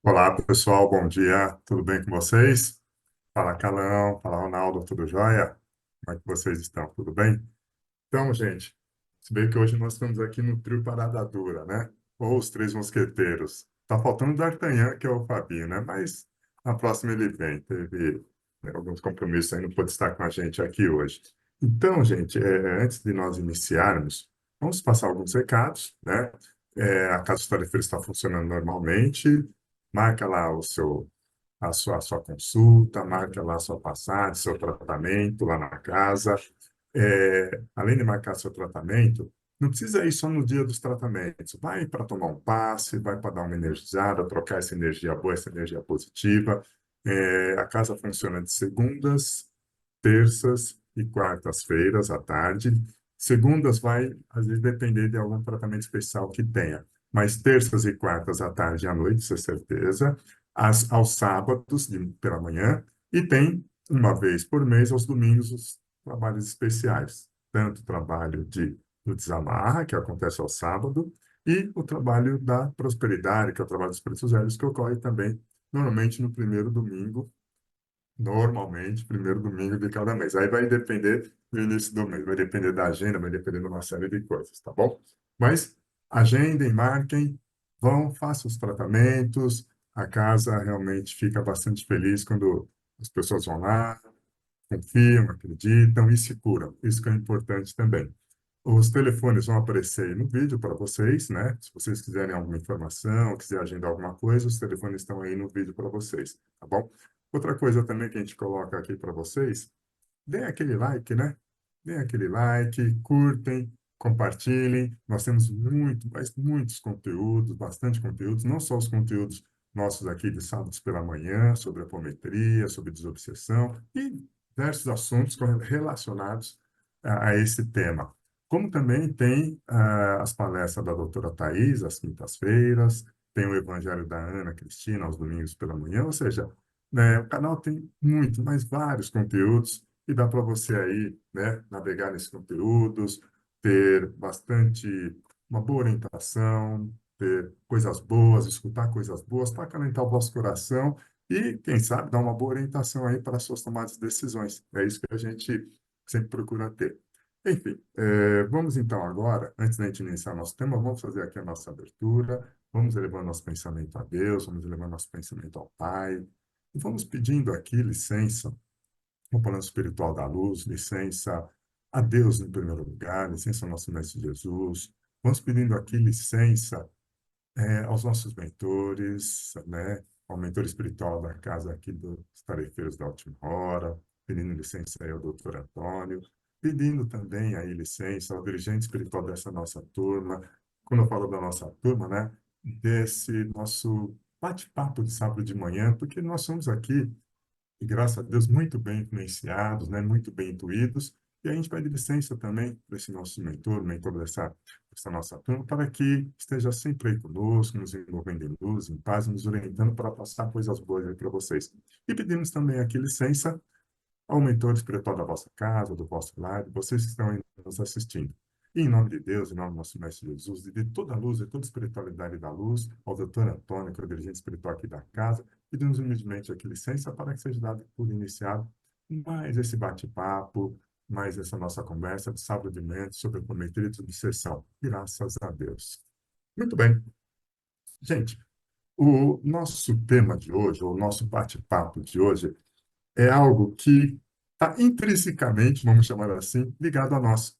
Olá, pessoal, bom dia, tudo bem com vocês? Fala, Calão, fala, Ronaldo, tudo jóia? Como é que vocês estão? Tudo bem? Então, gente, se bem que hoje nós estamos aqui no trio Parada Dura, né? Ou os Três Mosqueteiros. Tá faltando o D'Artagnan, que é o Fabinho, né? Mas na próxima ele vem. Teve, né, alguns compromissos aí, não pôde estar com a gente aqui hoje. Então, gente, antes de nós iniciarmos, vamos passar alguns recados, né? A Casa História Feira está funcionando normalmente. Marca lá a sua consulta, marca lá a sua passagem, seu tratamento lá na casa. Além de marcar seu tratamento, não precisa ir só no dia dos tratamentos. Vai para tomar um passe, vai para dar uma energizada, trocar essa energia boa, essa energia positiva. A casa funciona de segundas, terças e quartas-feiras à tarde. Segundas vai, às vezes, depender de algum tratamento especial que tenha. Mas terças e quartas à tarde e à noite, isso é certeza. Aos sábados, pela manhã. E tem, uma vez por mês, aos domingos, os trabalhos especiais. Tanto o trabalho do Desamarra, que acontece ao sábado, e o trabalho da Prosperidade, que é o trabalho dos pretos velhos, que ocorre também, normalmente, no primeiro domingo, normalmente, primeiro domingo de cada mês. Aí vai depender do início do mês, vai depender da agenda, vai depender de uma série de coisas, tá bom? Mas agendem, marquem, vão, façam os tratamentos. A casa realmente fica bastante feliz quando as pessoas vão lá, confiam, acreditam e se curam. Isso que é importante também. Os telefones vão aparecer aí no vídeo para vocês, né? Se vocês quiserem alguma informação, quiser agendar alguma coisa, os telefones estão aí no vídeo para vocês, tá bom? Outra coisa também que a gente coloca aqui para vocês, deem aquele like, né? Deem aquele like, curtem, compartilhem. Nós temos muito, mas muitos conteúdos, bastante conteúdos, não só os conteúdos nossos aqui de sábados pela manhã, sobre apometria, sobre desobsessão e diversos assuntos relacionados a esse tema. Como também tem as palestras da doutora Thais, às quintas-feiras, tem o Evangelho da Ana Cristina, aos domingos pela manhã, ou seja, né, o canal tem muito, mas vários conteúdos, e dá para você aí, né, navegar nesses conteúdos, ter bastante, uma boa orientação, ter coisas boas, escutar coisas boas, para acalentar o vosso coração e, quem sabe, dar uma boa orientação aí para as suas tomadas de decisões. É isso que a gente sempre procura ter. Enfim, vamos então agora, antes da gente iniciar nosso tema, vamos fazer aqui a nossa abertura, vamos elevar nosso pensamento a Deus, vamos elevar nosso pensamento ao Pai, e vamos pedindo aqui licença ao plano espiritual da luz, licença a Deus em primeiro lugar, licença ao nosso Mestre Jesus, vamos pedindo aqui licença aos nossos mentores, né? Ao mentor espiritual da casa aqui dos tarefeiros da Última Hora, pedindo licença aí ao doutor Antônio, pedindo também aí licença ao dirigente espiritual dessa nossa turma. Quando eu falo da nossa turma, né? Desse nosso bate-papo de sábado de manhã, porque nós somos aqui e graças a Deus, muito bem influenciados, né, muito bem intuídos, e a gente pede licença também para esse nosso mentor dessa nossa turma, para que esteja sempre aí conosco, nos envolvendo em luz, em paz, nos orientando para passar coisas boas aí para vocês. E pedimos também aqui licença ao mentor espiritual da vossa casa, do vosso lar, de vocês que estão aí nos assistindo. E em nome de Deus, em nome do nosso Mestre Jesus, e de toda a luz e toda a espiritualidade da luz, ao doutor Antônio, que é o dirigente espiritual aqui da casa, pedimos humildemente aqui licença para que seja dado por iniciado mais esse bate-papo, mais essa nossa conversa de sábado de manhã sobre apometria e obsessão. Graças a Deus. Muito bem. Gente, o nosso tema de hoje, o nosso bate-papo de hoje, é algo que está intrinsecamente, vamos chamar assim, ligado a nós.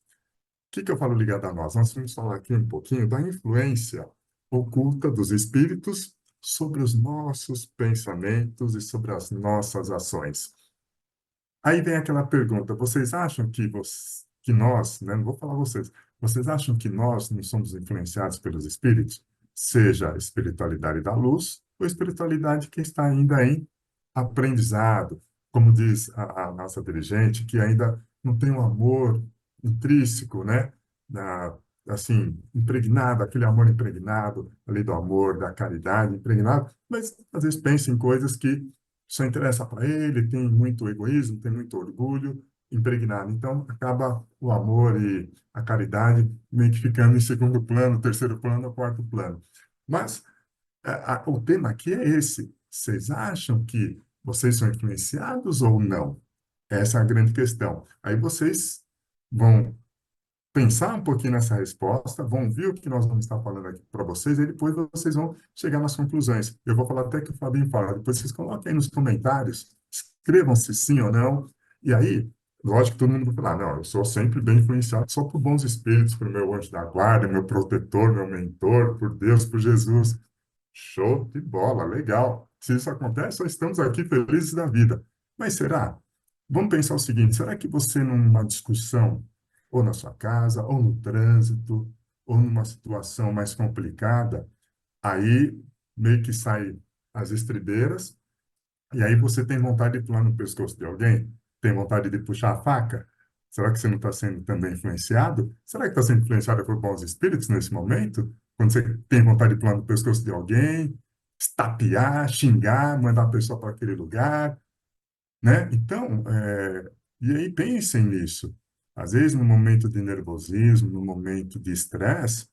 O que eu falo ligado a nós? Nós vamos falar aqui um pouquinho da influência oculta dos espíritos sobre os nossos pensamentos e sobre as nossas ações. Aí vem aquela pergunta: vocês acham que nós, né, não vou falar vocês acham que nós não somos influenciados pelos espíritos? Seja a espiritualidade da luz ou a espiritualidade que está ainda em aprendizado, como diz a nossa dirigente, que ainda não tem um amor intrínseco, né? Assim, impregnado, aquele amor impregnado ali do amor, da caridade, impregnado, mas às vezes pensa em coisas que só interessa para ele, tem muito egoísmo, tem muito orgulho impregnado. Então, acaba o amor e a caridade meio que ficando em segundo plano, terceiro plano, quarto plano. Mas O tema aqui é esse. Vocês acham que vocês são influenciados ou não? Essa é a grande questão. Aí vocês vão pensar um pouquinho nessa resposta, vão ver o que nós vamos estar falando aqui para vocês, e depois vocês vão chegar nas conclusões. Eu vou falar até que o Fabinho fala, depois vocês coloquem aí nos comentários, escrevam se sim ou não, e aí, lógico que todo mundo vai falar, não, eu sou sempre bem influenciado só por bons espíritos, por meu anjo da guarda, meu protetor, meu mentor, por Deus, por Jesus. Show de bola, legal. Se isso acontece, nós estamos aqui felizes da vida. Mas será? Vamos pensar o seguinte: será que você, numa discussão, ou na sua casa, ou no trânsito, ou numa situação mais complicada, aí meio que sai as estribeiras, e aí você tem vontade de pular no pescoço de alguém? Tem vontade de puxar a faca? Será que você não está sendo também influenciado? Será que está sendo influenciado por bons espíritos nesse momento? Quando você tem vontade de pular no pescoço de alguém, estapear, xingar, mandar a pessoa para aquele lugar, né? Então, e aí pensem nisso. Às vezes, no momento de nervosismo, no momento de estresse,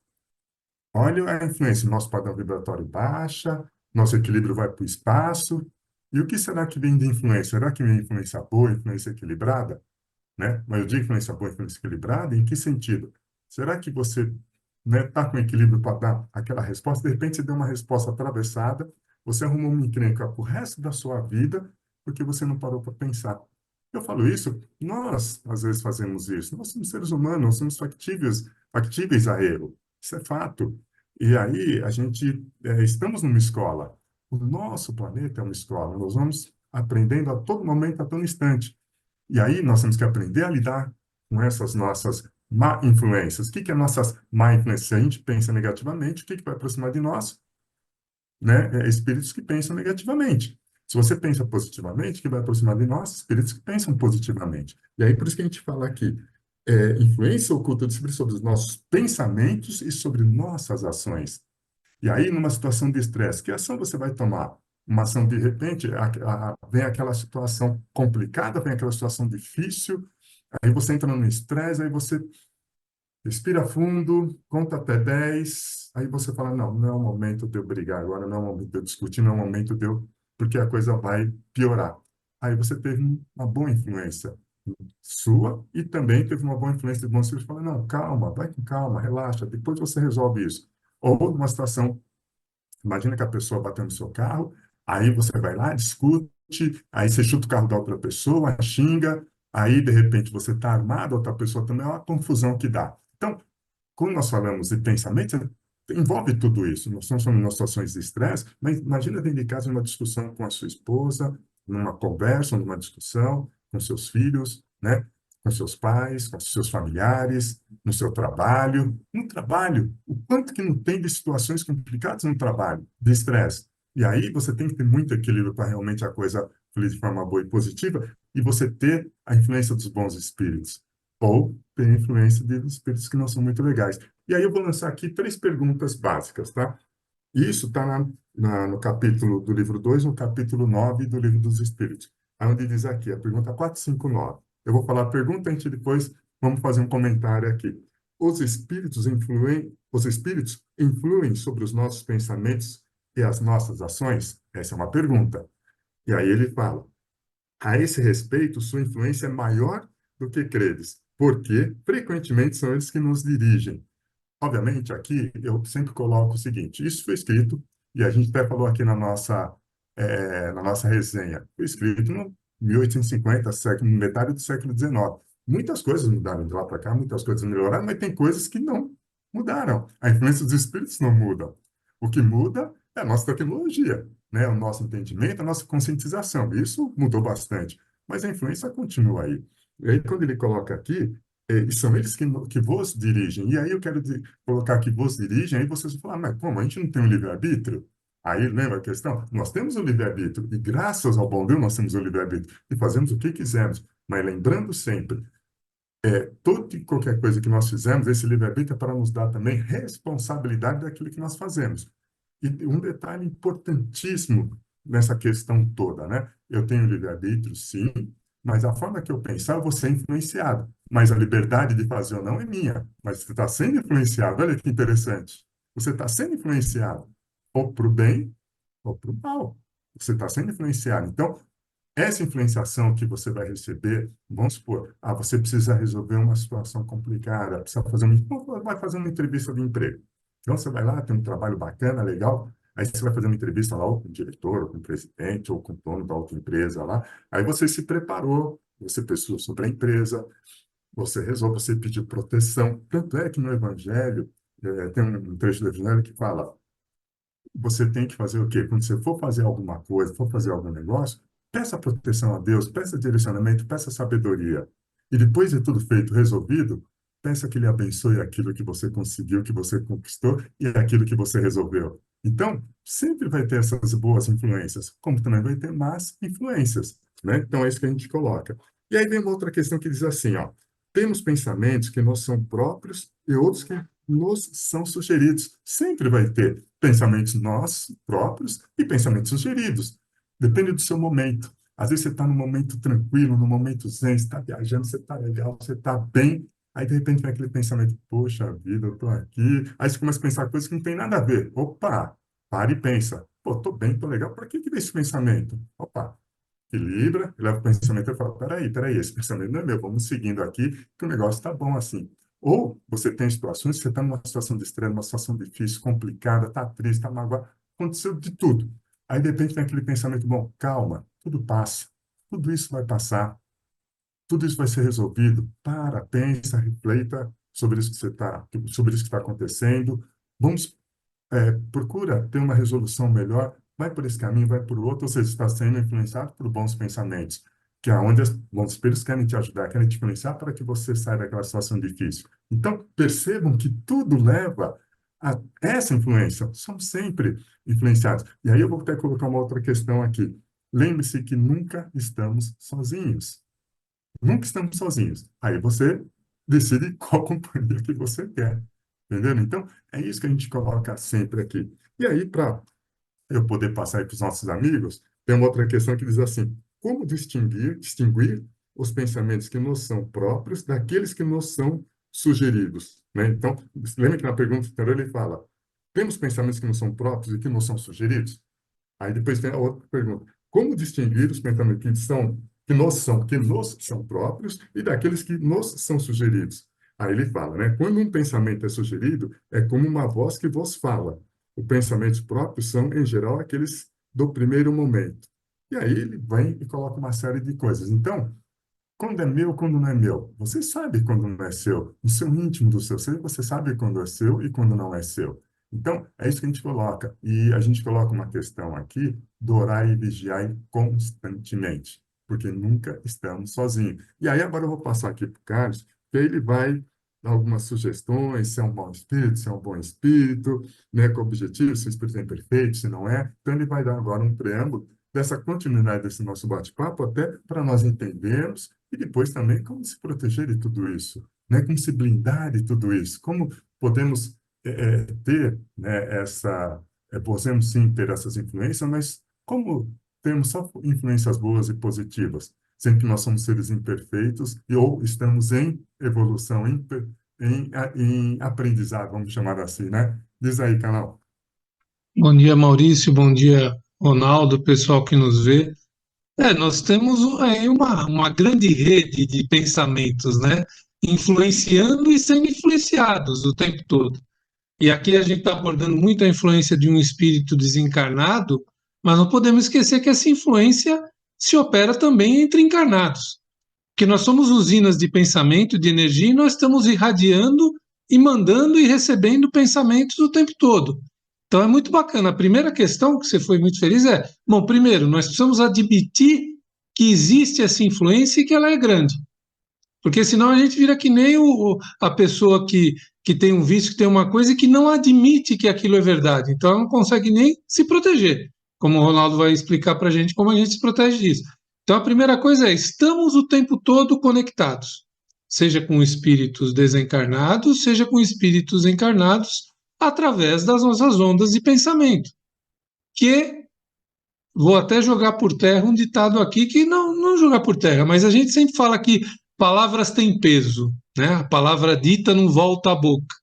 olha a influência. Nosso padrão vibratório baixa, nosso equilíbrio vai para o espaço. E o que será que vem de influência? Será que vem influência boa, influência equilibrada? Né? Mas eu digo influência boa, influência equilibrada, em que sentido? Será que você, né, está com equilíbrio para dar aquela resposta? De repente você deu uma resposta atravessada, você arrumou uma encrenca para o resto da sua vida, porque você não parou para pensar. Eu falo isso, nós às vezes fazemos isso. Nós somos seres humanos, nós somos factíveis a erro. Isso é fato. E aí a gente, estamos numa escola. O nosso planeta é uma escola. Nós vamos aprendendo a todo momento, a todo instante. E aí nós temos que aprender a lidar com essas nossas má influências. O que que é nossas má influências? Se a gente pensa negativamente, o que que vai aproximar de nós? Né? Espíritos que pensam negativamente. Se você pensa positivamente, o que vai aproximar de nós? Espíritos que pensam positivamente. E aí por isso que a gente fala aqui, influência oculta do espírito sobre os nossos pensamentos e sobre nossas ações. E aí, numa situação de estresse, que ação você vai tomar? Uma ação, de repente, vem aquela situação complicada, vem aquela situação difícil, aí você entra no estresse, aí você respira fundo, conta até 10, aí você fala, não, não é o momento de eu brigar agora, não é o momento de eu discutir, não é o momento de eu... porque a coisa vai piorar. Aí você teve uma boa influência sua e também teve uma boa influência de bons filhos, fala, não, calma, vai com calma, relaxa, depois você resolve isso. Ou numa situação. Imagina que a pessoa bateu no seu carro, aí você vai lá, discute, aí você chuta o carro da outra pessoa, xinga, aí de repente você está armado, outra pessoa também, é uma confusão que dá. Então, quando nós falamos de pensamento, envolve tudo isso. Nós estamos falando de situações de estresse, mas imagina dentro de casa numa discussão com a sua esposa, numa conversa, numa discussão com seus filhos, né? Com seus pais, com seus familiares, no seu trabalho. No trabalho, o quanto que não tem de situações complicadas no trabalho, de estresse. E aí você tem que ter muito equilíbrio para realmente a coisa fluir de forma boa e positiva e você ter a influência dos bons espíritos ou tem influência de espíritos que não são muito legais. E aí eu vou lançar aqui três perguntas básicas, tá? Isso está no capítulo do livro 2, no capítulo 9 do livro dos Espíritos, onde diz aqui, a pergunta 459. Eu vou falar a pergunta, a gente depois vamos fazer um comentário aqui. Os espíritos influem sobre os nossos pensamentos e as nossas ações? Essa é uma pergunta. E aí ele fala, a esse respeito, sua influência é maior do que credes, porque frequentemente são eles que nos dirigem. Obviamente, aqui eu sempre coloco o seguinte: isso foi escrito, e a gente até falou aqui na nossa resenha, foi escrito no 1850, metade do século XIX. Muitas coisas mudaram de lá para cá, muitas coisas melhoraram, mas tem coisas que não mudaram. A influência dos espíritos não muda. O que muda é a nossa tecnologia, né? O nosso entendimento, a nossa conscientização. Isso mudou bastante, mas a influência continua aí. E aí, quando ele coloca aqui, e são eles que vos dirigem. E aí eu quero colocar que vos dirigem, aí vocês vão falar, mas como? A gente não tem um livre-arbítrio? Aí lembra a questão? Nós temos o livre-arbítrio, e graças ao bom Deus nós temos o livre-arbítrio, e fazemos o que quisermos. Mas lembrando sempre, toda e qualquer coisa que nós fizemos, esse livre-arbítrio é para nos dar também responsabilidade daquilo que nós fazemos. E um detalhe importantíssimo nessa questão toda, né? Eu tenho livre-arbítrio, sim, mas a forma que eu pensar, eu vou ser influenciado. Mas a liberdade de fazer ou não é minha. Mas você está sendo influenciado. Olha que interessante. Você está sendo influenciado. ou para o bem ou para o mal. Você está sendo influenciado. Então, essa influenciação que você vai receber, vamos supor, você precisa resolver uma situação complicada, precisa fazer vai fazer uma entrevista de emprego. Então, você vai lá, tem um trabalho bacana, legal, aí você vai fazer uma entrevista lá ou com o diretor, ou com o presidente, ou com o dono da outra empresa lá, aí você se preparou, você pensou sobre a empresa, você resolve, você pediu proteção. Tanto é que no Evangelho, tem um trecho do Evangelho que fala você tem que fazer o quê? Quando você for fazer alguma coisa, for fazer algum negócio, peça proteção a Deus, peça direcionamento, peça sabedoria. E depois de tudo feito, resolvido, peça que Ele abençoe aquilo que você conseguiu, que você conquistou e aquilo que você resolveu. Então, sempre vai ter essas boas influências, como também vai ter más influências, né? Então, é isso que a gente coloca. E aí vem uma outra questão que diz assim, ó, temos pensamentos que nos são próprios e outros que nos são sugeridos. Sempre vai ter pensamentos nossos próprios e pensamentos sugeridos. Depende do seu momento. Às vezes você está num momento tranquilo, num momento zen, você está viajando, você está legal, você está bem. Aí, de repente, vem aquele pensamento, poxa vida, eu estou aqui. Aí você começa a pensar coisas que não tem nada a ver. Opa, para e pensa. Pô, estou bem, estou legal. Para que que veio esse pensamento? Opa, equilibra, leva o pensamento e fala, peraí, esse pensamento não é meu, vamos seguindo aqui, que o negócio está bom assim. Ou você tem situações, você está numa situação de estresse, numa situação difícil, complicada, está triste, está magoado, aconteceu de tudo. Aí, de repente, tem aquele pensamento, bom, calma, tudo passa, tudo isso vai passar, tudo isso vai ser resolvido. Para, pensa, reflita sobre isso que você está, sobre isso que está acontecendo. Vamos procura ter uma resolução melhor, vai por esse caminho, vai por outro, ou seja, está sendo influenciado por bons pensamentos, que é onde os bons espíritos querem te ajudar, querem te influenciar para que você saia daquela situação difícil. Então, percebam que tudo leva a essa influência, somos sempre influenciados. E aí eu vou até colocar uma outra questão aqui. Lembre-se que nunca estamos sozinhos. Nunca estamos sozinhos. Aí você decide qual companhia que você quer. Entendeu? Então, é isso que a gente coloca sempre aqui. E aí, para eu poder passar aí para os nossos amigos, tem uma outra questão que diz assim: como distinguir os pensamentos que nos são próprios daqueles que nos são sugeridos? Né? Então, lembra que na pergunta anterior ele fala: temos pensamentos que nos são próprios e que nos são sugeridos? Aí depois tem a outra pergunta: como distinguir os pensamentos que nos são próprios e daqueles que nos são sugeridos? Aí ele fala, né? Quando um pensamento é sugerido, é como uma voz que vos fala. Os pensamentos próprios são, em geral, aqueles do primeiro momento. E aí ele vem e coloca uma série de coisas. Então, quando é meu, quando não é meu. Você sabe quando não é seu. No seu íntimo do seu ser, você sabe quando é seu e quando não é seu. Então, é isso que a gente coloca. E a gente coloca uma questão aqui do orar e vigiar constantemente, porque nunca estamos sozinhos. E aí, agora eu vou passar aqui para o Carlos, que aí ele vai dar algumas sugestões, se é um mau espírito, se é um bom espírito, né, com o objetivo, se o espírito é imperfeito, se não é. Então, ele vai dar agora um preâmbulo dessa continuidade desse nosso bate-papo, até para nós entendermos e depois também como se proteger de tudo isso, né? Como se blindar de tudo isso, como podemos ter, né, podemos sim ter essas influências, mas como temos só influências boas e positivas, sendo que nós somos seres imperfeitos e ou estamos em evolução, em aprendizado, vamos chamar assim, né? Diz aí, canal. Bom dia, Maurício. Bom dia, Ronaldo, pessoal que nos vê. Nós temos aí uma grande rede de pensamentos, né? Influenciando e sendo influenciados o tempo todo. E aqui a gente está abordando muito a influência de um espírito desencarnado, mas não podemos esquecer que essa influência se opera também entre encarnados. Porque nós somos usinas de pensamento, de energia, e nós estamos irradiando e mandando e recebendo pensamentos o tempo todo. Então é muito bacana. A primeira questão que você foi muito feliz é: bom, primeiro, nós precisamos admitir que existe essa influência e que ela é grande. Porque senão a gente vira que nem a pessoa que tem um vício, que tem uma coisa e que não admite que aquilo é verdade. Então ela não consegue nem se proteger. Como o Ronaldo vai explicar para a gente como a gente se protege disso. Então a primeira coisa é: estamos o tempo todo conectados, seja com espíritos desencarnados, seja com espíritos encarnados, através das nossas ondas de pensamento. Que vou até jogar por terra um ditado aqui que não jogar por terra, mas a gente sempre fala que palavras têm peso, né? A palavra dita não volta à boca,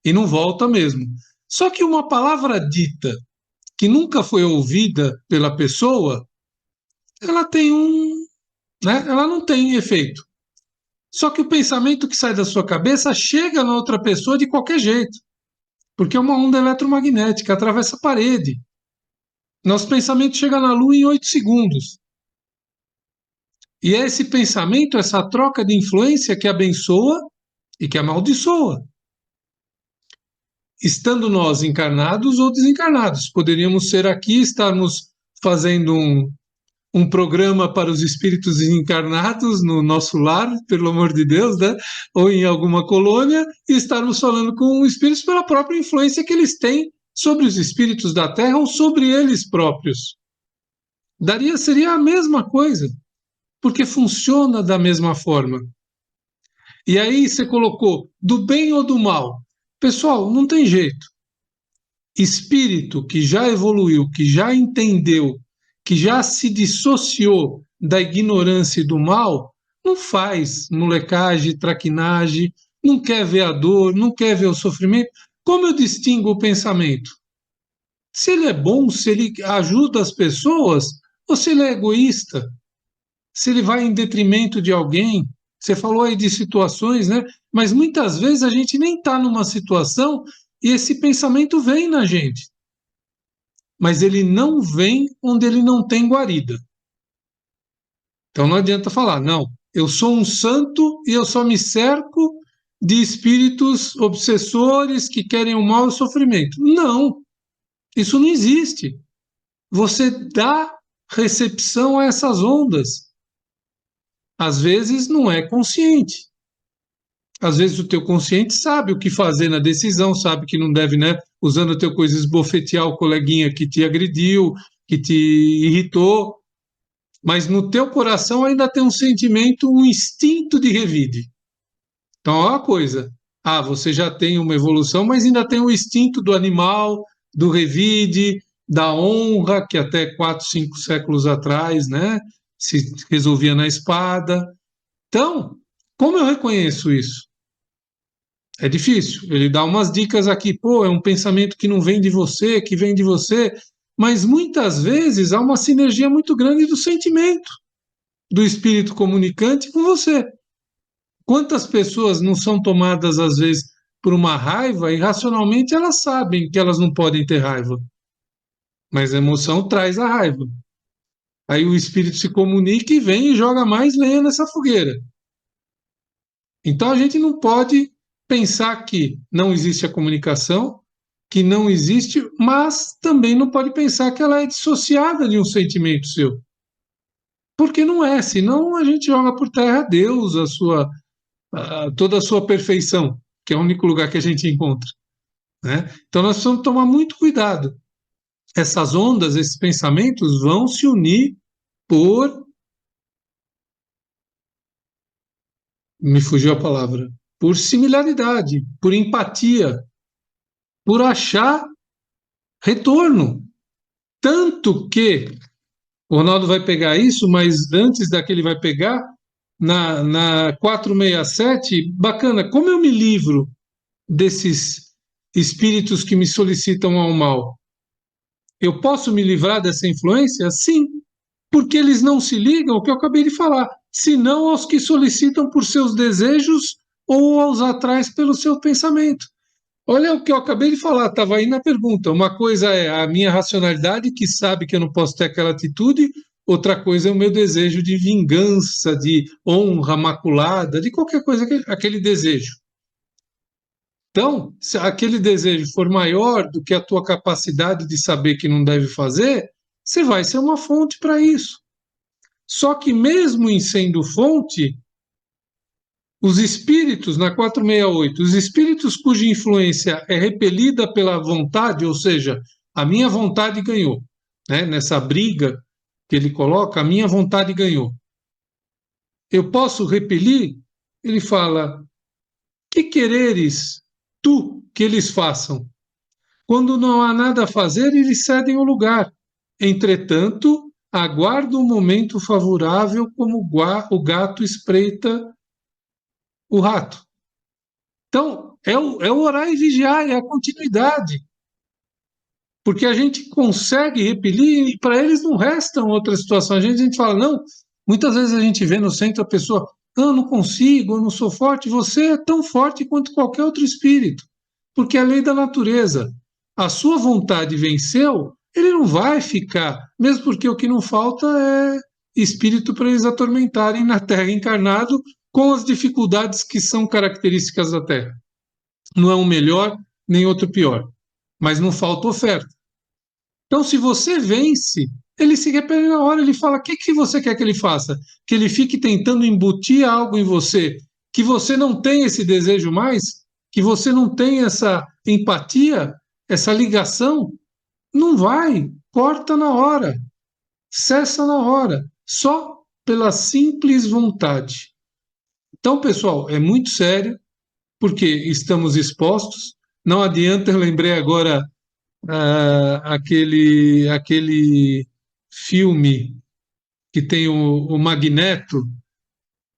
e não volta mesmo. Só que uma palavra dita que nunca foi ouvida pela pessoa, ela tem né? Ela não tem efeito. Só que o pensamento que sai da sua cabeça chega na outra pessoa de qualquer jeito, porque é uma onda eletromagnética, atravessa a parede. Nosso pensamento chega na Lua em 8 segundos. E é esse pensamento, essa troca de influência que abençoa e que amaldiçoa. Estando nós encarnados ou desencarnados. Poderíamos ser aqui, estarmos fazendo um programa para os espíritos encarnados no nosso lar, pelo amor de Deus, né? Ou em alguma colônia, e estarmos falando com espíritos pela própria influência que eles têm sobre os espíritos da Terra ou sobre eles próprios. Seria a mesma coisa, porque funciona da mesma forma. E aí você colocou do bem ou do mal. Pessoal, não tem jeito. Espírito que já evoluiu, que já entendeu, que já se dissociou da ignorância e do mal, não faz molecagem, traquinagem, não quer ver a dor, não quer ver o sofrimento. Como eu distingo o pensamento? Se ele é bom, se ele ajuda as pessoas, ou se ele é egoísta, se ele vai em detrimento de alguém. Você falou aí de situações, né? Mas muitas vezes a gente nem está numa situação e esse pensamento vem na gente. Mas ele não vem onde ele não tem guarida. Então não adianta falar, não, eu sou um santo e eu só me cerco de espíritos obsessores que querem o mal e o sofrimento. Não, isso não existe. Você dá recepção a essas ondas. Às vezes não é consciente. Às vezes o teu consciente sabe o que fazer na decisão, sabe que não deve, né, usando o teu coisa, esbofetear o coleguinha que te agrediu, que te irritou, mas no teu coração ainda tem um sentimento, um instinto de revide. Então, é uma coisa. Ah, você já tem uma evolução, mas ainda tem o instinto do animal, do revide, da honra, que até 4, 5 séculos atrás, né, se resolvia na espada. Então, como eu reconheço isso? É difícil. Ele dá umas dicas aqui, pô, é um pensamento que não vem de você, que vem de você, mas muitas vezes há uma sinergia muito grande do sentimento do espírito comunicante com você. Quantas pessoas não são tomadas, às vezes, por uma raiva e racionalmente elas sabem que elas não podem ter raiva, mas a emoção traz a raiva. Aí o espírito se comunica e vem e joga mais lenha nessa fogueira. Então a gente não pode pensar que não existe a comunicação, que não existe, mas também não pode pensar que ela é dissociada de um sentimento seu. Porque não é, senão a gente joga por terra Deus, toda a sua perfeição, que é o único lugar que a gente encontra. Né? Então nós precisamos tomar muito cuidado. Essas ondas, esses pensamentos vão se unir por. Me fugiu a palavra. Por similaridade, por empatia, por achar retorno. Tanto que o Ronaldo vai pegar isso, mas antes daquele vai pegar, na 467, bacana, como eu me livro desses espíritos que me solicitam ao mal? Eu posso me livrar dessa influência? Sim, porque eles não se ligam ao que eu acabei de falar, senão aos que solicitam por seus desejos ou aos atrás pelo seu pensamento. Olha o que eu acabei de falar, estava aí na pergunta. Uma coisa é a minha racionalidade, que sabe que eu não posso ter aquela atitude, outra coisa é o meu desejo de vingança, de honra maculada, de qualquer coisa, aquele desejo. Então, se aquele desejo for maior do que a tua capacidade de saber que não deve fazer, você vai ser uma fonte para isso. Só que mesmo em sendo fonte, os espíritos, na 468, os espíritos cuja influência é repelida pela vontade, ou seja, a minha vontade ganhou, né? Nessa briga que ele coloca, a minha vontade ganhou. Eu posso repelir? Ele fala, que quereres tu que eles façam? Quando não há nada a fazer, eles cedem o lugar. Entretanto, aguardo um momento favorável como o gato espreita o rato. Então, é o orar e vigiar, é a continuidade. porque a gente consegue repelir e para eles não restam outras situações. A gente fala, não, muitas vezes a gente vê no centro a pessoa, eu não consigo, eu não sou forte, você é tão forte quanto qualquer outro espírito, porque é a lei da natureza. A sua vontade venceu, ele não vai ficar, mesmo porque o que não falta é espírito para eles atormentarem na Terra encarnado com as dificuldades que são características da Terra. Não é um melhor nem outro pior, mas não falta oferta. Então, se você vence, ele se arrepende na hora, ele fala: o que, que você quer que ele faça? Que ele fique tentando embutir algo em você, que você não tem esse desejo mais, que você não tem essa empatia, essa ligação? Não vai, corta na hora, cessa na hora, só pela simples vontade. Então, pessoal, é muito sério, porque estamos expostos. Não adianta, eu lembrei agora aquele filme que tem o Magneto,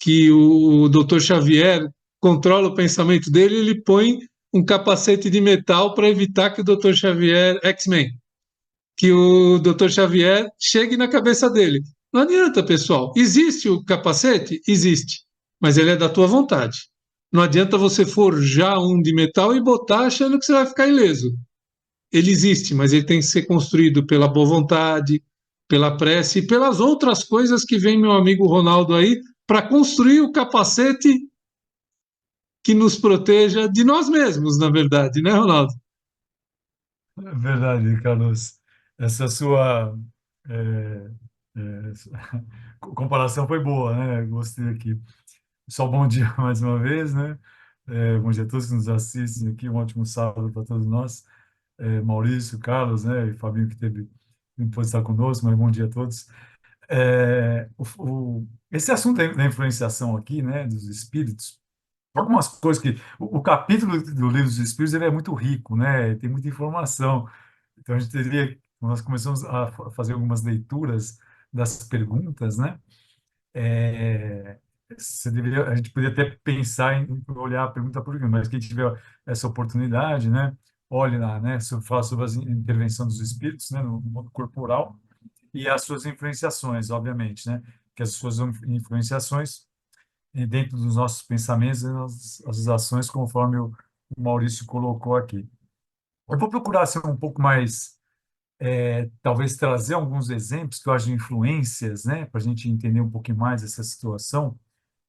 que o Dr. Xavier controla o pensamento dele, ele põe um capacete de metal para evitar que o Dr. Xavier, X-Men, que o Dr. Xavier chegue na cabeça dele. Não adianta, pessoal. Existe o capacete? Existe. Mas ele é da tua vontade. Não adianta você forjar um de metal e botar achando que você vai ficar ileso. Ele existe, mas ele tem que ser construído pela boa vontade, pela prece e pelas outras coisas que vem meu amigo Ronaldo aí para construir o capacete que nos proteja de nós mesmos, na verdade, né, Ronaldo? É verdade, Carlos. Essa sua é, é, comparação foi boa, né? Gostei aqui. Só bom dia mais uma vez, né? Bom dia a todos que nos assistem aqui. Um ótimo sábado para todos nós. Maurício, Carlos, né? E Fabinho que não pôde estar conosco, mas bom dia a todos. Esse assunto da influenciação aqui, né? Dos espíritos, algumas coisas que o capítulo do livro dos Espíritos ele é muito rico, né? Tem muita informação. Então a gente teria, nós começamos a fazer algumas leituras das perguntas, né? É, a gente poderia até pensar em olhar a pergunta por pergunta, mas quem tiver essa oportunidade, né? Olhe lá, né? Falar sobre a intervenção dos espíritos, né? No mundo corporal e as suas influenciações, obviamente, né? Que as suas influenciações dentro dos nossos pensamentos e as ações, conforme o Maurício colocou aqui. Eu vou procurar ser um pouco mais, talvez trazer alguns exemplos que eu acho de influências, né, para a gente entender um pouquinho mais essa situação.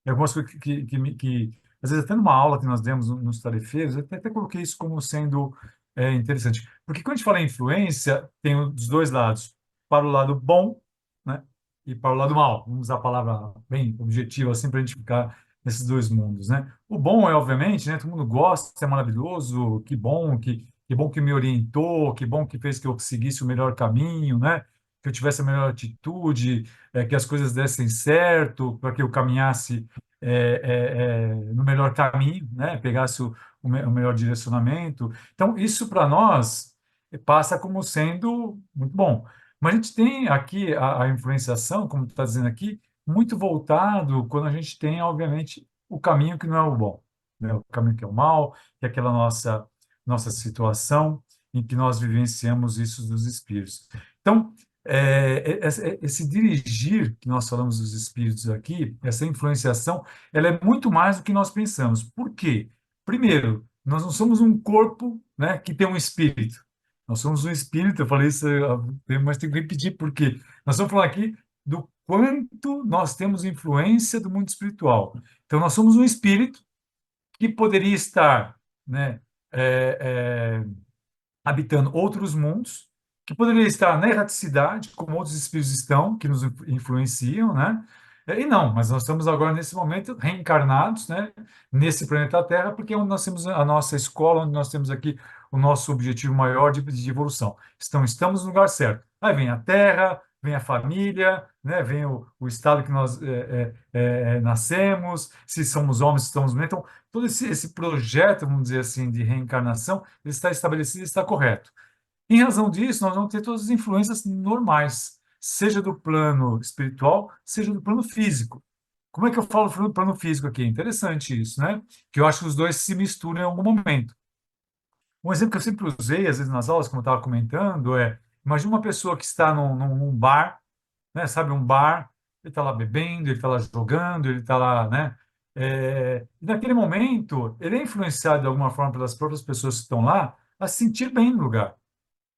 E algumas coisas às vezes, até numa aula que nós demos nos tarefeiros, eu até coloquei isso como sendo interessante. Porque quando a gente fala em influência, tem os dois lados. Para o lado bom, né? E para o lado mal. Vamos usar a palavra bem objetiva, assim, para a gente ficar nesses dois mundos, né? O bom é, obviamente, né? Todo mundo gosta, é maravilhoso, que bom que me orientou, que bom que fez que eu seguisse o melhor caminho, né? Que eu tivesse a melhor atitude, que as coisas dessem certo, para que eu caminhasse no melhor caminho, né? Pegasse o melhor direcionamento. Então, isso para nós passa como sendo muito bom. Mas a gente tem aqui a influenciação, como tu está dizendo aqui, muito voltado quando a gente tem, obviamente, o caminho que não é o bom, né? O caminho que é o mal, que é aquela nossa situação em que nós vivenciamos isso dos espíritos. Então, esse dirigir que nós falamos dos espíritos aqui, essa influenciação, ela é muito mais do que nós pensamos. Por quê? Primeiro, nós não somos um corpo, né, que tem um espírito. Nós somos um espírito, eu falei isso, mas tenho que repetir, porque nós estamos falando aqui do quanto nós temos influência do mundo espiritual. Então, nós somos um espírito que poderia estar, né, é, é, habitando outros mundos, que poderia estar na erraticidade, como outros espíritos estão, que nos influenciam, né? E não, mas nós estamos agora, nesse momento, reencarnados, né? Nesse planeta Terra, porque é onde nós temos a nossa escola, onde nós temos aqui o nosso objetivo maior de evolução. Estamos no lugar certo. Aí vem a Terra, vem a família, né? Vem o estado que nós nascemos, se somos homens, se estamos mulheres. Então, todo esse projeto, vamos dizer assim, de reencarnação, ele está estabelecido e está correto. Em razão disso, nós vamos ter todas as influências normais, seja do plano espiritual, seja do plano físico. Como é que eu falo do plano físico aqui? Interessante isso, né? Que eu acho que os dois se misturam em algum momento. Um exemplo que eu sempre usei, às vezes nas aulas, como eu estava comentando, imagina uma pessoa que está num bar, né? Sabe, um bar, ele está lá bebendo, ele está lá jogando, ele está lá, né? E naquele momento, ele é influenciado de alguma forma pelas próprias pessoas que estão lá a se sentir bem no lugar.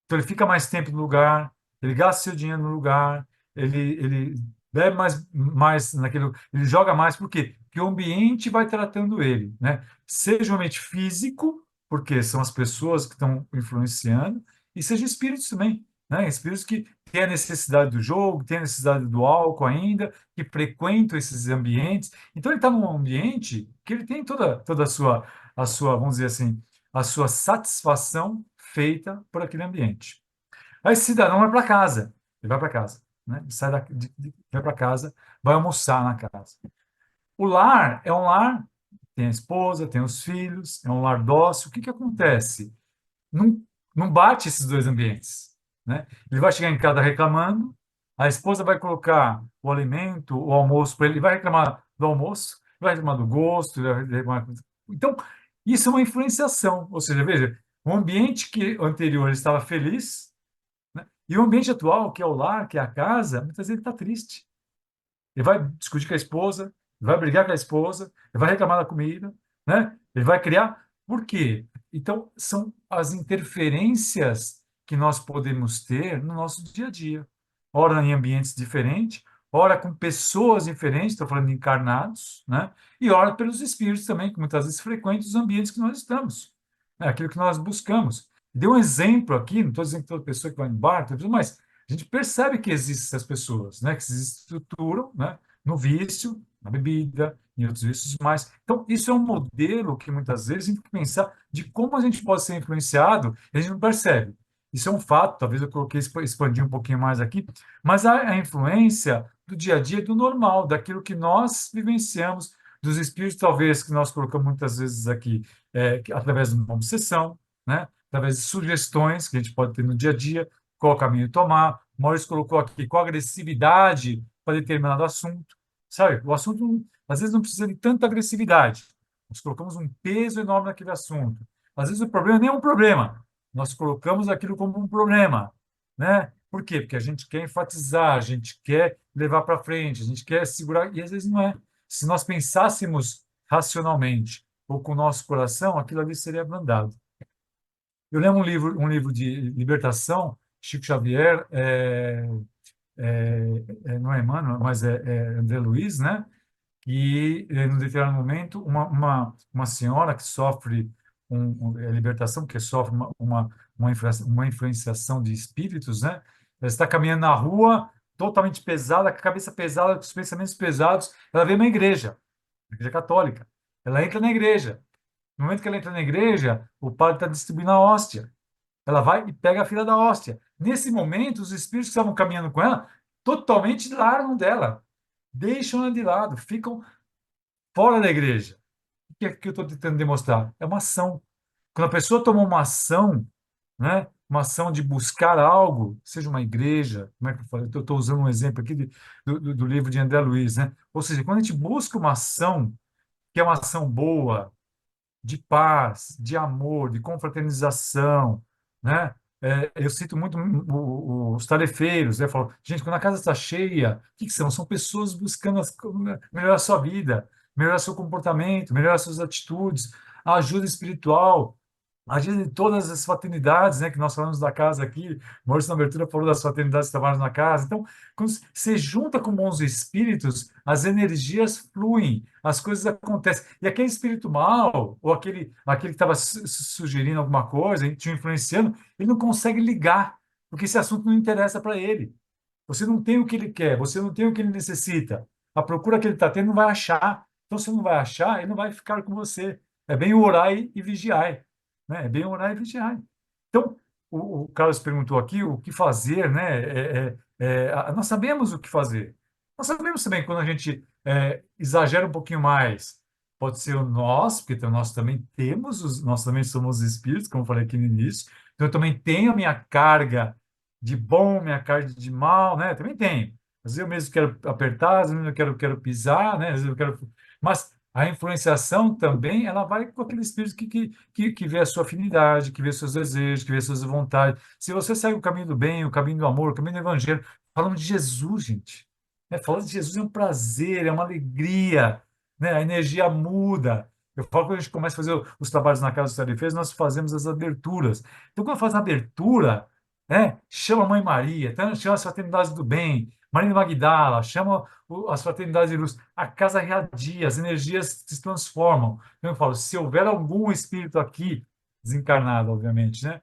Então, ele fica mais tempo no lugar, ele gasta seu dinheiro no lugar, ele bebe mais naquilo, ele joga mais, por quê? Porque o ambiente vai tratando ele, né? Seja o ambiente físico, porque são as pessoas que estão influenciando, e seja espíritos também, né? Espíritos que têm a necessidade do jogo, têm a necessidade do álcool ainda, que frequentam esses ambientes. Então, ele está num ambiente que ele tem toda a sua, vamos dizer assim, a sua satisfação feita por aquele ambiente. Aí esse cidadão vai para casa, ele vai para casa, né? Ele sai vai para casa, vai almoçar na casa. O lar é um lar, tem a esposa, tem os filhos, é um lar dócil. O que que acontece? Não, não bate esses dois ambientes, né? Ele vai chegar em casa reclamando, a esposa vai colocar o alimento, o almoço para ele, ele vai reclamar do almoço, vai reclamar do gosto, vai reclamar... Então, isso é uma influenciação, ou seja, veja, o ambiente que o anterior ele estava feliz, né? E o ambiente atual, que é o lar, que é a casa, muitas vezes ele está triste. Ele vai discutir com a esposa, ele vai brigar com a esposa, ele vai reclamar da comida, né? Ele vai criar. Por quê? Então, são as interferências que nós podemos ter no nosso dia a dia. Ora em ambientes diferentes, ora com pessoas diferentes, estou falando de encarnados, né? E ora pelos espíritos também, que muitas vezes frequentam os ambientes que nós estamos, né? Aquilo que nós buscamos. Dei um exemplo aqui, não estou dizendo que toda pessoa que vai no bar, mas a gente percebe que existem essas pessoas, né, que se estruturam, né, no vício, na bebida, em outros vícios mais. Então, isso é um modelo que muitas vezes a gente tem que pensar de como a gente pode ser influenciado e a gente não percebe. Isso é um fato, talvez eu coloquei, expandi um pouquinho mais aqui, mas a influência do dia a dia, do normal, daquilo que nós vivenciamos, dos espíritos, talvez, que nós colocamos muitas vezes aqui, através de uma obsessão, né? Através de sugestões que a gente pode ter no dia a dia, qual caminho tomar. O Maurício colocou aqui qual agressividade para determinado assunto. Sabe, o assunto, às vezes, não precisa de tanta agressividade. Nós colocamos um peso enorme naquele assunto. Às vezes, o problema nem é um problema. Nós colocamos aquilo como um problema, né? Por quê? Porque a gente quer enfatizar, a gente quer levar para frente, a gente quer segurar, e às vezes não é. Se nós pensássemos racionalmente ou com o nosso coração, aquilo ali seria abrandado. Eu lembro um livro de libertação, Chico Xavier, não é Emmanuel, mas é André Luiz, né? E, num determinado momento, uma senhora que sofre libertação, que sofre uma influenciação de espíritos, né? Ela está caminhando na rua, totalmente pesada, com a cabeça pesada, com os pensamentos pesados. Ela vem uma igreja católica. Ela entra na igreja. No momento que ela entra na igreja, o padre está distribuindo a hóstia. Ela vai e pega a fila da hóstia. Nesse momento, os espíritos que estavam caminhando com ela totalmente largam dela, deixam ela de lado, ficam fora da igreja. O que é que eu estou tentando demonstrar? É uma ação. Quando a pessoa toma uma ação, né, uma ação de buscar algo, seja uma igreja, como é que eu falei? Eu estou usando um exemplo aqui do livro de André Luiz, né? Ou seja, quando a gente busca uma ação, que é uma ação boa, de paz, de amor, de confraternização, né? Eu cito muito os tarefeiros, né? Eu falo, gente, quando a casa está cheia, o que são? São pessoas buscando melhorar a sua vida, melhorar seu comportamento, melhorar suas atitudes, a ajuda espiritual, a gente, todas as fraternidades, né, que nós falamos da casa aqui, Maurício na abertura falou das fraternidades que trabalham na casa. Então, quando você junta com bons espíritos, as energias fluem, as coisas acontecem. E aquele espírito mal, ou aquele que estava sugerindo alguma coisa, te influenciando, ele não consegue ligar, porque esse assunto não interessa para ele. Você não tem o que ele quer, você não tem o que ele necessita. A procura que ele está tendo não vai achar. Então, se não vai achar, ele não vai ficar com você. É bem orar e vigiar, né? É bem orar e vigiar. Então, o Carlos perguntou aqui o que fazer, né? Nós sabemos o que fazer. Nós sabemos também quando a gente exagera um pouquinho mais. Pode ser o nós, porque então nós também somos espíritos, como eu falei aqui no início. Então, eu também tenho a minha carga de bom, minha carga de mal, né? Também tenho. Às vezes eu mesmo quero apertar, às vezes eu quero pisar, né? Às vezes eu quero... Mas A influenciação também, ela vai com aquele espírito que vê a sua afinidade, que vê seus desejos, que vê suas vontades. Se você segue o caminho do bem, o caminho do amor, o caminho do evangelho, falando de Jesus, gente. Falando de Jesus é um prazer, é uma alegria, né? A energia muda. Eu falo que quando a gente começa a fazer os trabalhos na Casa dos Tarefeiros, nós fazemos as aberturas. Então, quando faz a abertura, chama a Mãe Maria, então, chama as Fraternidades do Bem, Maria de Magdala, chama as Fraternidades de Luz. A casa readia, as energias se transformam. Então, eu falo, se houver algum espírito aqui, desencarnado, obviamente, né?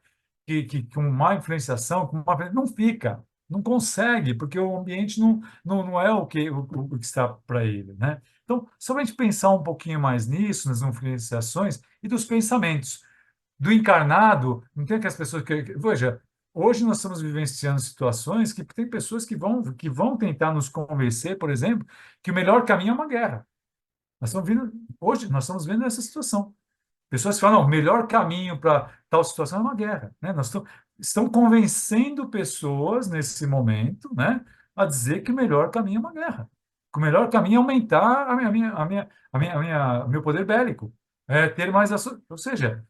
Com má influenciação, não fica, não consegue, porque o ambiente não é o que está para ele, né? Então, só para a gente pensar um pouquinho mais nisso, nas influenciações e dos pensamentos. Do encarnado, não tem aquelas pessoas veja, hoje nós estamos vivenciando situações que tem pessoas que vão tentar nos convencer, por exemplo, que o melhor caminho é uma guerra. Hoje nós estamos vendo essa situação. Pessoas que falam, não, o melhor caminho para tal situação é uma guerra, né? Estão convencendo pessoas nesse momento, né, a dizer que o melhor caminho é uma guerra. Que o melhor caminho é aumentar o meu poder bélico, ter mais ou seja,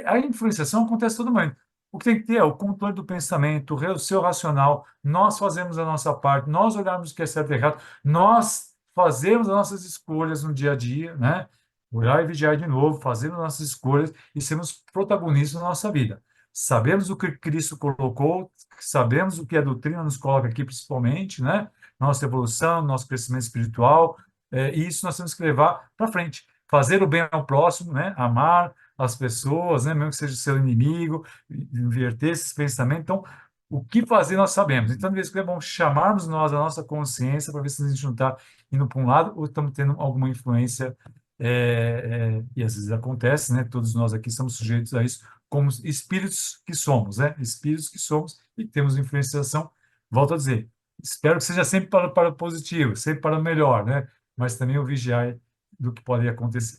a influenciação acontece a todo momento. O que tem que ter é o controle do pensamento, o seu racional. Nós fazemos a nossa parte, nós olharmos o que é certo e errado, nós fazemos as nossas escolhas no dia a dia, né? Olhar e vigiar de novo, fazendo nossas escolhas e sermos protagonistas da nossa vida. Sabemos o que Cristo colocou, sabemos o que a doutrina nos coloca aqui, principalmente, né? Nossa evolução, nosso crescimento espiritual, e isso nós temos que levar para frente. Fazer o bem ao próximo, né? Amar as pessoas, né? Mesmo que seja seu inimigo, inverter esses pensamentos. Então, o que fazer nós sabemos. Então, de vez em quando é bom chamarmos nós a nossa consciência para ver se a gente não está indo para um lado ou estamos tendo alguma influência e às vezes acontece, né? Todos nós aqui estamos sujeitos a isso, como espíritos que somos, né? Espíritos que somos e temos influenciação. Volto a dizer, espero que seja sempre para o positivo, sempre para o melhor, né? Mas também o vigiar do que pode acontecer.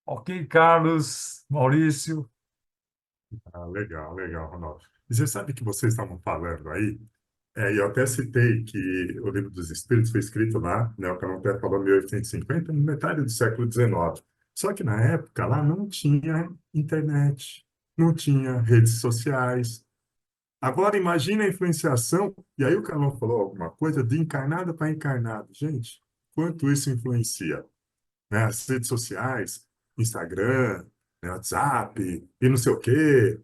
Ok, Carlos, Maurício. Ah, legal, legal, Ronaldo. E você sabe que vocês estavam falando aí, e eu até citei que o Livro dos Espíritos foi escrito lá, né, o Canon Terra falou em 1850, no metade do século XIX. Só que na época lá não tinha internet, não tinha redes sociais. Agora imagine a influenciação, e aí o Canon falou alguma coisa de encarnado para encarnado. Gente, quanto isso influencia? Né? As redes sociais, Instagram, né, WhatsApp, e não sei o quê,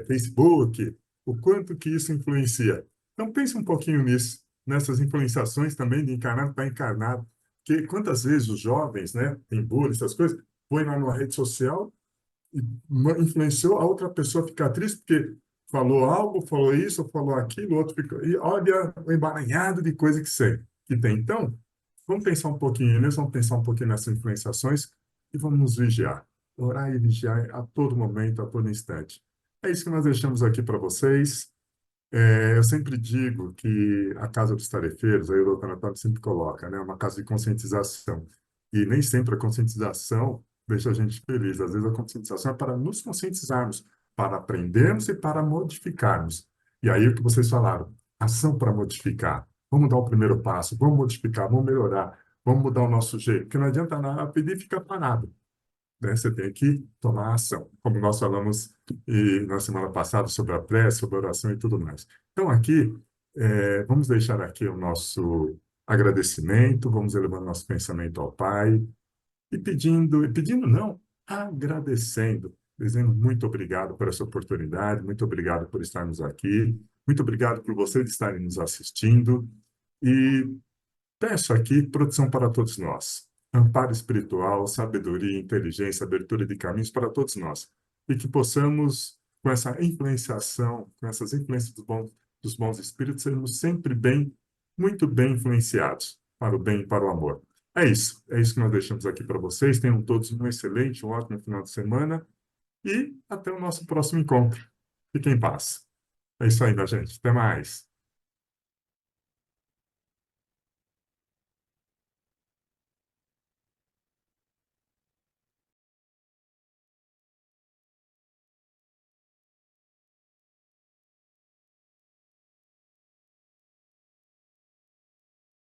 Facebook, o quanto que isso influencia. Então pense um pouquinho nisso, nessas influenciações também de encarnado para encarnado, que quantas vezes os jovens, né, tem bullying, essas coisas, põem lá numa rede social e influenciou a outra pessoa a ficar triste porque falou algo, falou isso, falou aquilo, o outro ficou, e olha o emaranhado de coisa que tem. Então, vamos pensar um pouquinho nisso, vamos pensar um pouquinho nessas influenciações e vamos nos vigiar. Orar e vigiar a todo momento, a todo instante. É isso que nós deixamos aqui para vocês. Eu sempre digo que a Casa dos Tarefeiros, aí o doutor Antônio sempre coloca, né, uma casa de conscientização. E nem sempre a conscientização deixa a gente feliz. Às vezes a conscientização é para nos conscientizarmos, para aprendermos e para modificarmos. E aí o que vocês falaram, ação para modificar. Vamos dar o primeiro passo, vamos modificar, vamos melhorar, vamos mudar o nosso jeito, porque não adianta nada pedir e ficar parado, né? Você tem que tomar ação, como nós falamos na semana passada sobre a prece, sobre a oração e tudo mais. Então, aqui, vamos deixar aqui o nosso agradecimento, vamos elevar nosso pensamento ao Pai e pedindo não, agradecendo, dizendo muito obrigado por essa oportunidade, muito obrigado por estarmos aqui, muito obrigado por vocês estarem nos assistindo e peço aqui proteção para todos nós. Amparo espiritual, sabedoria, inteligência, abertura de caminhos para todos nós. E que possamos, com essa influenciação, com essas influências dos bons espíritos, sermos sempre bem, muito bem influenciados para o bem e para o amor. É isso que nós deixamos aqui para vocês. Tenham todos um excelente, um ótimo final de semana e até o nosso próximo encontro. Fiquem em paz. É isso aí, minha gente. Até mais.